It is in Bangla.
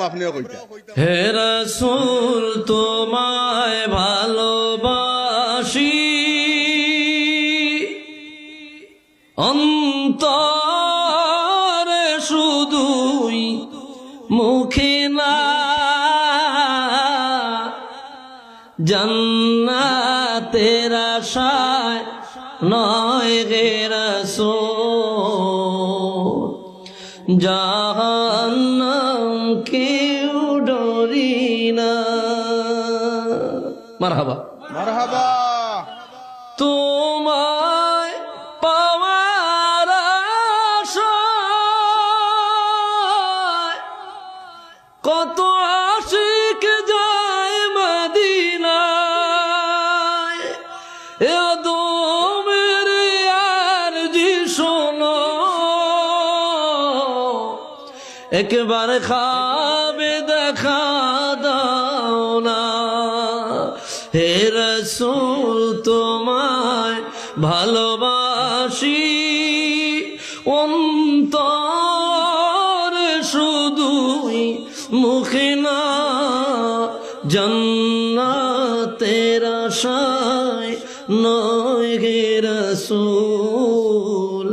আপনিও কইতা হে রাসূল তোমায় ভালোবাসি অন্তরে শুধুই মুখে না জান্নাতের আশায় নয় গে রাসূল জাহান্নাম কেউ ডরি না। মারহাবা মারহাবা। তোমায় পাওয়ার আশায় কত আশিক যায় মদিনায় এ আদমের আরজি শোনো একবার খাবে দেখা দাও না। হে রাসূল তোমায় ভালোবাসি অন্তরে শুধুই মুখে না জান্নাতের আশায় নয় হে রাসূল